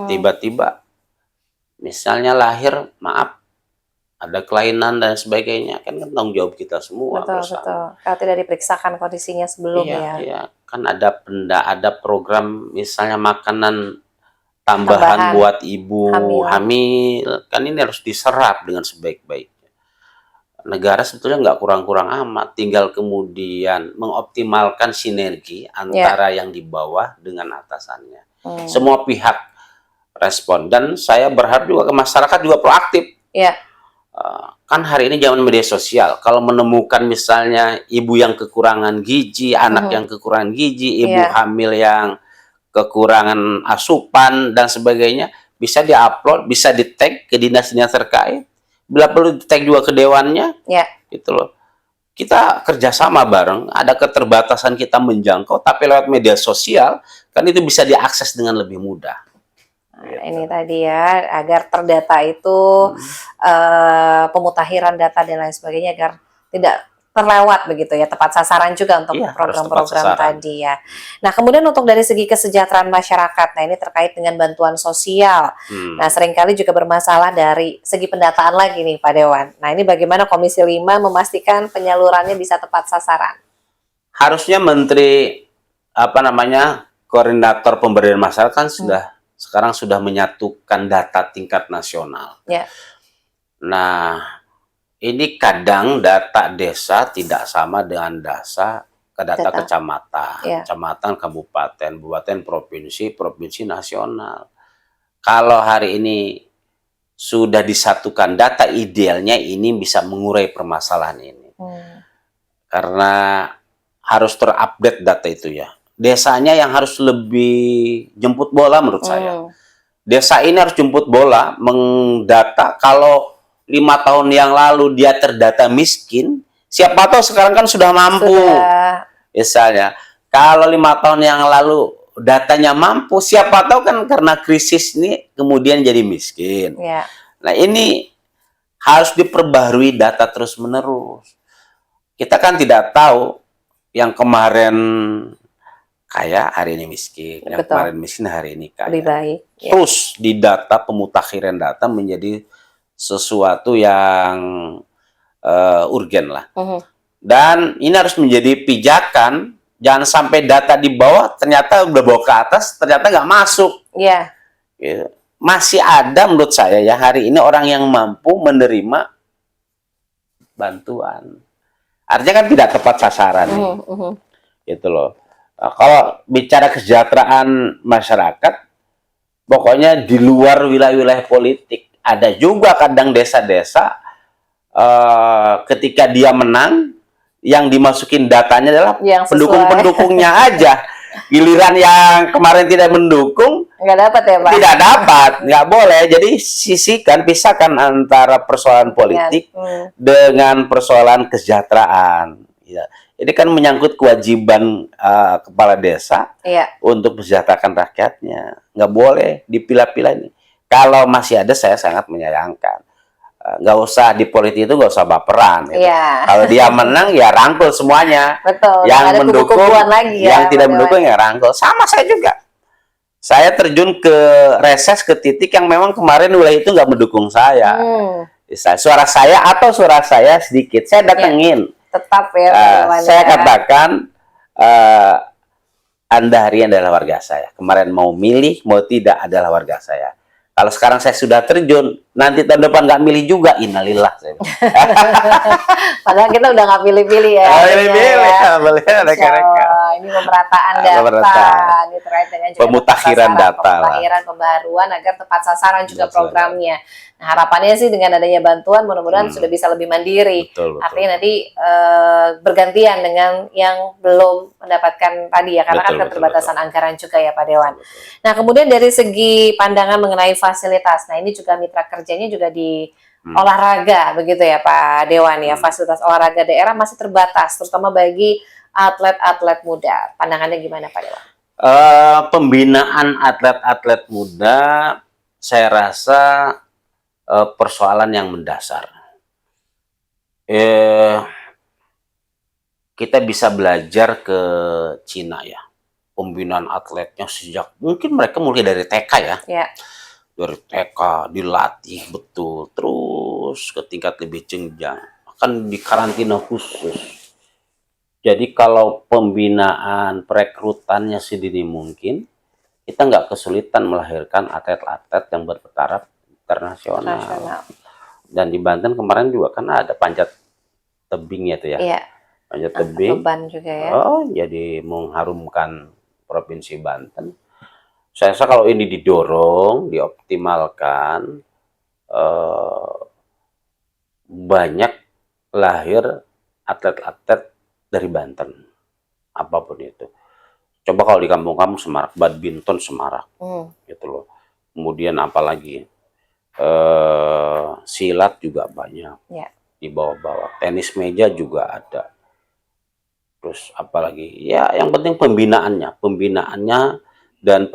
Tiba-tiba misalnya lahir, maaf, ada kelainan dan sebagainya, kan tanggung jawab kita semua Betul, bersama. betul. Kalau tidak diperiksakan kondisinya sebelum Iya, ya. iya. Kan ada program misalnya makanan tambahan buat ibu hamil. Kan ini harus diserap dengan sebaik-baiknya. Negara sebetulnya nggak kurang-kurang amat, tinggal kemudian mengoptimalkan sinergi antara yang di bawah dengan atasannya. Semua pihak respon, dan saya berharap juga ke masyarakat juga proaktif. Kan hari ini zaman media sosial, kalau menemukan misalnya ibu yang kekurangan gizi, anak yang kekurangan gizi, ibu hamil yang kekurangan asupan dan sebagainya, bisa diupload, bisa di-tag ke dinas-dinas terkait, bila perlu di-tag juga ke dewannya, gitu loh. Kita kerjasama bareng, ada keterbatasan kita menjangkau, tapi lewat media sosial, kan itu bisa diakses dengan lebih mudah. Nah, ini tadi ya, agar terdata itu pemutakhiran data dan lain sebagainya agar tidak terlewat begitu ya, tepat sasaran juga untuk program-program tadi ya. Nah, kemudian untuk dari segi kesejahteraan masyarakat, nah ini terkait dengan bantuan sosial. Nah, seringkali juga bermasalah dari segi pendataan lagi nih Pak Dewan. Nah, ini bagaimana Komisi 5 memastikan penyalurannya bisa tepat sasaran? Harusnya Menteri koordinator pemberdayaan masyarakat kan sekarang sudah menyatukan data tingkat nasional. Nah, ini kadang data desa tidak sama dengan data kecamatan, kecamatan, kabupaten, provinsi, provinsi nasional. Kalau hari ini sudah disatukan data, idealnya ini bisa mengurai permasalahan ini. Karena harus terupdate data itu ya. Desanya yang harus lebih jemput bola menurut saya. Desa ini harus jemput bola, mendata. Kalau 5 tahun yang lalu dia terdata miskin, siapa tahu sekarang kan sudah mampu. Misalnya, kalau 5 tahun yang lalu datanya mampu, siapa tahu kan karena krisis ini kemudian jadi miskin. Nah, ini harus diperbaharui data terus-menerus. Kita kan tidak tahu yang kemarin kaya hari ini miskin, yang kemarin miskin hari ini kaya. Lebih baik. Terus di data, pemutakhiran data menjadi sesuatu yang urgen lah. Dan ini harus menjadi pijakan, jangan sampai data di bawah ternyata udah bawa ke atas, ternyata nggak masuk. Masih ada menurut saya ya hari ini orang yang mampu menerima bantuan. Artinya kan tidak tepat sasaran nih. Gitu loh. Kalau bicara kesejahteraan masyarakat, pokoknya di luar wilayah-wilayah politik. Ada juga kadang desa-desa ketika dia menang, yang dimasukin datanya adalah pendukung-pendukungnya aja. Giliran yang kemarin tidak mendukung, nggak dapat ya Pak? Tidak dapat, nggak boleh. Jadi pisahkan antara persoalan politik dengan persoalan kesejahteraan. Ini kan menyangkut kewajiban kepala desa untuk mensejahterakan rakyatnya. Nggak boleh dipilah-pilah ini. Kalau masih ada, saya sangat menyayangkan. Nggak usah di politik itu, nggak usah baperan. Gitu. Kalau dia menang, ya rangkul semuanya. Betul. Yang mendukung, yang tidak mendukung, ya rangkul. Sama saya juga. Saya terjun ke reses, ke titik yang memang kemarin wilayah itu nggak mendukung saya. Suara saya atau suara saya sedikit, saya datengin. Tetap ya. Saya katakan, Anda hari ini adalah warga saya. Kemarin mau milih, mau tidak adalah warga saya. Kalau sekarang saya sudah terjun, nanti tahun depan nggak milih juga, innalillah. Padahal kita udah nggak pilih-pilih ya. Pilih-pilih, ini pemerataan data, ini terkait dengan juga pemutakhiran data, pemutahiran, pembaharuan agar tepat sasaran juga programnya. Nah, harapannya sih dengan adanya bantuan, mudah-mudahan sudah bisa lebih mandiri. Artinya nanti bergantian dengan yang belum mendapatkan tadi ya, karena kan keterbatasan anggaran juga ya Pak Dewan. Nah, kemudian dari segi pandangan mengenai fasilitas, nah ini juga mitra kerjanya juga di olahraga begitu ya Pak Dewan ya, fasilitas olahraga daerah masih terbatas, terutama bagi atlet-atlet muda. Pandangannya gimana Pak Dewan? Pembinaan atlet-atlet muda, saya rasa persoalan yang mendasar. Kita bisa belajar ke Cina ya, pembinaan atletnya sejak mungkin mereka mulai dari TK ya. Ya. Dari TK dilatih betul, terus ke tingkat lebih jenjang akan dikarantina khusus. Jadi kalau pembinaan perekrutannya sedini mungkin, kita nggak kesulitan melahirkan atlet-atlet yang bertaraf internasional. Dan di Banten kemarin juga kan ada panjat tebing ya tuh ya. Iya. Panjat tebing. Beban juga ya. Oh, jadi mengharumkan Provinsi Banten. Saya rasa kalau ini didorong, dioptimalkan, banyak lahir atlet-atlet dari Banten, apapun itu. Coba kalau di kampung-kampung semarak, badminton semarak, gitu loh. Kemudian apalagi silat juga banyak, di bawah-bawah. Tenis meja juga ada. Terus apalagi, ya yang penting pembinaannya dan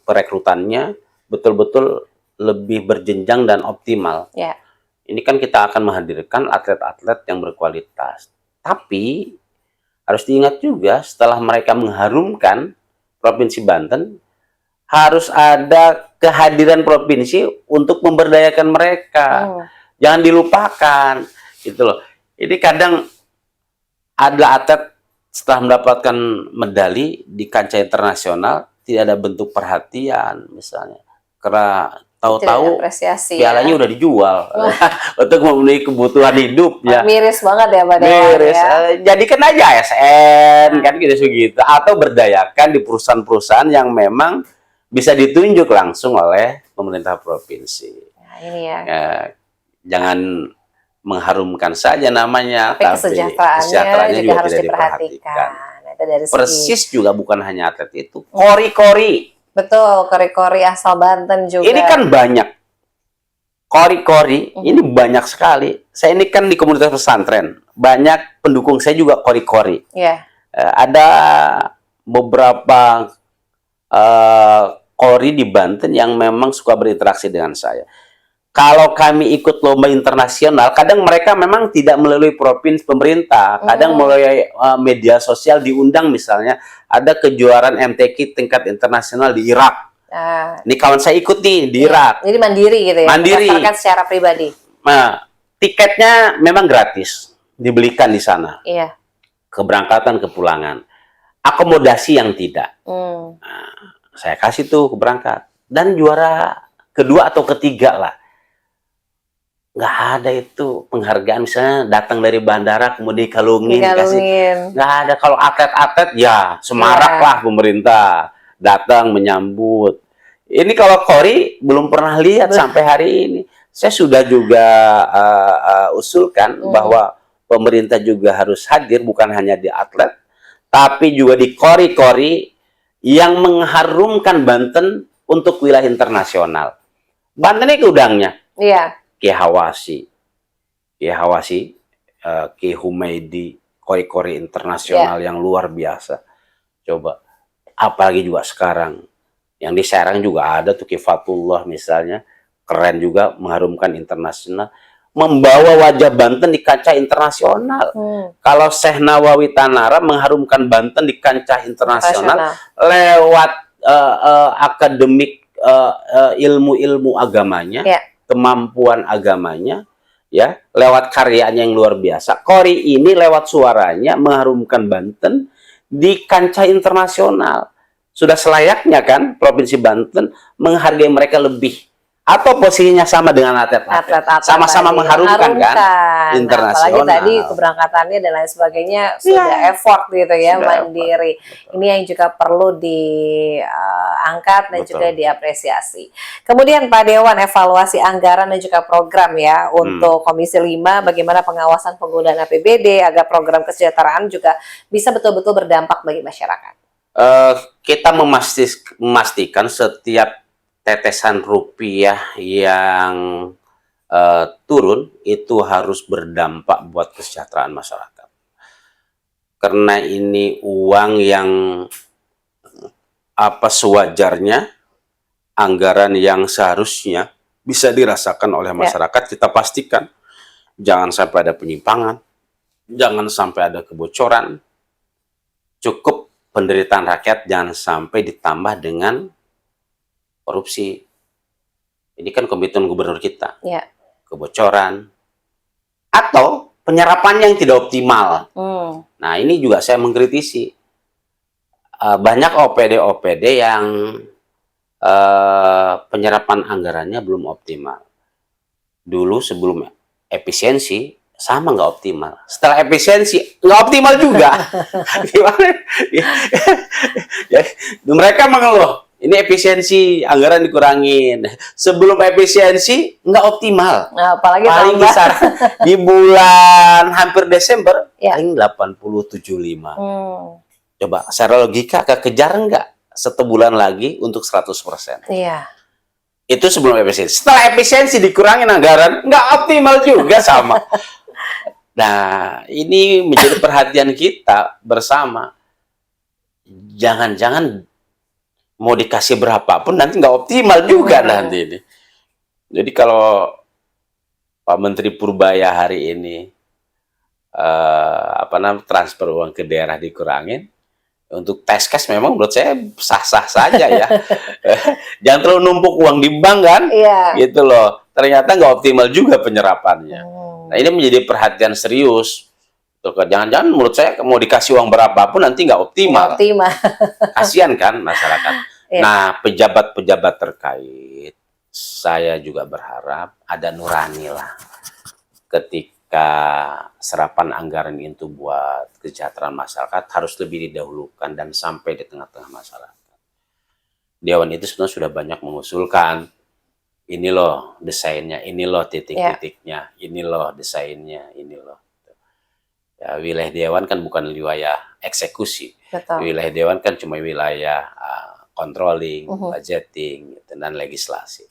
perekrutannya betul-betul lebih berjenjang dan optimal. Ya. Ini kan kita akan menghadirkan atlet-atlet yang berkualitas. Tapi harus diingat juga setelah mereka mengharumkan Provinsi Banten, harus ada kehadiran provinsi untuk memberdayakan mereka. Jangan dilupakan, gitu loh. Jadi kadang ada atlet setelah mendapatkan medali di kancah internasional tidak ada bentuk perhatian misalnya, karena tahu-tahu pialanya udah dijual untuk memenuhi kebutuhan hidup ya. Miris banget ya Pak Dewan. Miris. Ya. Jadikan aja ASN kan gitu atau berdayakan di perusahaan-perusahaan yang memang bisa ditunjuk langsung oleh pemerintah provinsi. Nah, ini ya. Jangan mengharumkan saja namanya, tapi kesejahteraannya juga harus diperhatikan. Dari persis juga bukan hanya atlet itu, kori-kori. Betul, kori-kori asal Banten juga. Ini kan banyak. Kori-kori, ini banyak sekali. Saya ini kan di komunitas pesantren. Banyak pendukung saya juga kori-kori. Yeah. Ada beberapa kori di Banten yang memang suka berinteraksi dengan saya. Kalau kami ikut lomba internasional, kadang mereka memang tidak melalui provinsi pemerintah, kadang melalui media sosial diundang misalnya ada kejuaraan MTQ tingkat internasional di Irak. Ini kawan saya ikut nih di Irak. Jadi mandiri gitu ya? Mandiri. Mendaftarkan secara pribadi. Nah, tiketnya memang gratis, dibelikan di sana. Iya. Keberangkatan, kepulangan. Akomodasi yang tidak. Nah, saya kasih tuh keberangkat. Dan juara kedua atau ketiga lah. Nggak ada itu penghargaan misalnya datang dari bandara kemudian dikalungin. Nggak ada. Kalau atlet-atlet ya semarak lah pemerintah datang menyambut. Ini kalau kori belum pernah lihat sampai hari ini. Saya sudah juga usulkan bahwa pemerintah juga harus hadir bukan hanya di atlet tapi juga di kori-kori yang mengharumkan Banten untuk wilayah internasional. Banten ini udangnya. Iya. Ki Hawasi, Ki Humaydi, kori-kori internasional yang luar biasa. Coba, apalagi juga sekarang, yang di Serang juga ada tuh Ki Fatullah misalnya, keren juga mengharumkan internasional, membawa wajah Banten di kancah internasional. Kalau Syekh Nawawi Tanara mengharumkan Banten di kancah internasional lewat akademik ilmu-ilmu agamanya. Kemampuan agamanya ya lewat karyanya yang luar biasa. Kori ini lewat suaranya mengharumkan Banten di kancah internasional. Sudah selayaknya kan Provinsi Banten menghargai mereka lebih. Atau posisinya sama dengan atlet-atlet. Sama-sama mengharumkan kan internasional. Apalagi tadi keberangkatannya dan lain sebagainya sudah effort gitu ya, mandiri. Ini yang juga perlu diangkat dan juga diapresiasi. Kemudian Pak Dewan, evaluasi anggaran dan juga program ya untuk Komisi 5, bagaimana pengawasan penggunaan APBD agar program kesejahteraan juga bisa betul-betul berdampak bagi masyarakat. Kita memastikan setiap tetesan rupiah yang turun itu harus berdampak buat kesejahteraan masyarakat. Karena ini uang yang sewajarnya, anggaran yang seharusnya bisa dirasakan oleh masyarakat, kita pastikan jangan sampai ada penyimpangan, jangan sampai ada kebocoran, cukup penderitaan rakyat jangan sampai ditambah dengan korupsi. Ini kan komitmen gubernur kita. Ya. Kebocoran atau penyerapan yang tidak optimal. Nah, ini juga saya mengkritisi. Banyak OPD-OPD yang penyerapan anggarannya belum optimal. Dulu sebelum efisiensi sama nggak optimal. Setelah efisiensi nggak optimal juga. Gimana? Ya, mereka mengeluh. Ini efisiensi anggaran dikurangin. Sebelum efisiensi nggak optimal. Nah, apalagi paling tambah. besar di bulan hampir Desember paling 80-75. Coba secara logika kekejar nggak 1 bulan lagi untuk 100%? Iya. Itu sebelum efisiensi. Setelah efisiensi dikurangin anggaran, nggak optimal juga sama. Nah, ini menjadi perhatian kita bersama. Jangan-jangan mau dikasih berapapun nanti nggak optimal juga nanti ini. Jadi kalau Pak Menteri Purbaya hari ini transfer uang ke daerah dikurangin, untuk tes cash memang menurut saya sah-sah saja ya. Jangan terlalu numpuk uang di bank kan, gitu loh. Ternyata nggak optimal juga penyerapannya. Nah, ini menjadi perhatian serius. Jangan-jangan menurut saya mau dikasih uang berapapun nanti nggak optimal. Kasian kan masyarakat. Nah, pejabat-pejabat terkait, saya juga berharap ada nurani lah. Ketika serapan anggaran itu buat kesejahteraan masyarakat harus lebih didahulukan dan sampai di tengah-tengah masyarakat. Dewan itu sebenarnya sudah banyak mengusulkan, ini loh desainnya, ini loh titik-titiknya, ini loh desainnya, ini loh. Ya, wilayah Dewan kan bukan wilayah eksekusi. Betul. Wilayah Dewan kan cuma wilayah controlling, budgeting, gitu, dan legislasi.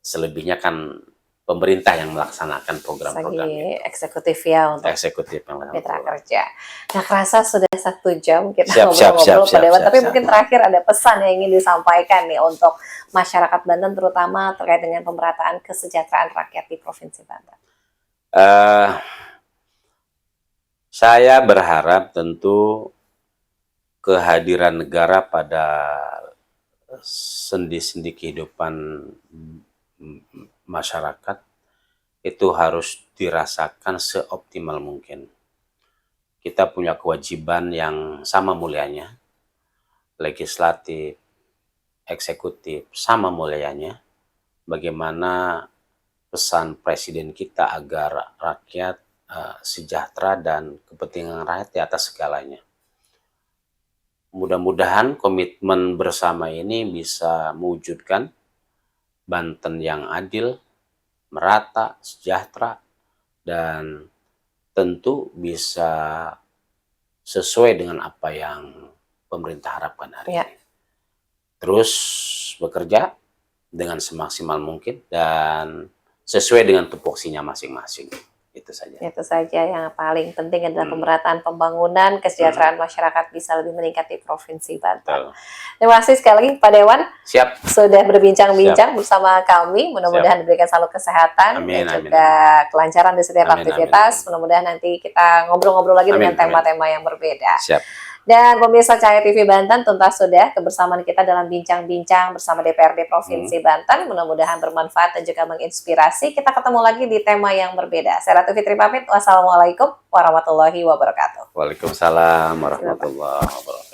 Selebihnya kan pemerintah yang melaksanakan program-program itu. Eksekutif ya untuk eksekutif mitra kerja. Nah, kerasa sudah 1 jam kita ngobrol-ngobrol Pak Dewan, tapi mungkin terakhir ada pesan yang ingin disampaikan nih untuk masyarakat Banten, terutama terkait dengan pemerataan kesejahteraan rakyat di Provinsi Banten. Saya berharap tentu kehadiran negara pada sendi-sendi kehidupan masyarakat itu harus dirasakan seoptimal mungkin. Kita punya kewajiban yang sama mulianya, legislatif, eksekutif, sama mulianya. Bagaimana pesan presiden kita agar rakyat sejahtera dan kepentingan rakyat di atas segalanya. Mudah-mudahan komitmen bersama ini bisa mewujudkan Banten yang adil, merata, sejahtera, dan tentu bisa sesuai dengan apa yang pemerintah harapkan hari ini. Terus bekerja dengan semaksimal mungkin dan sesuai dengan tupoksinya masing-masing. Itu saja. Itu saja yang paling penting adalah pemerataan pembangunan, kesejahteraan masyarakat bisa lebih meningkat di Provinsi Banten. Terima kasih sekali lagi Pak Dewan. Siap. Sudah berbincang-bincang bersama kami. Mudah-mudahan diberikan selalu kesehatan dan juga kelancaran di setiap aktivitas. Mudah-mudahan nanti kita ngobrol-ngobrol lagi dengan tema-tema yang berbeda. Siap. Dan pemirsa Cahaya TV Banten, tuntas sudah kebersamaan kita dalam bincang-bincang bersama DPRD Provinsi Banten. Mudah-mudahan bermanfaat dan juga menginspirasi. Kita ketemu lagi di tema yang berbeda. Saya Ratu Fitri pamit. Wassalamualaikum warahmatullahi wabarakatuh. Waalaikumsalam warahmatullahi wabarakatuh.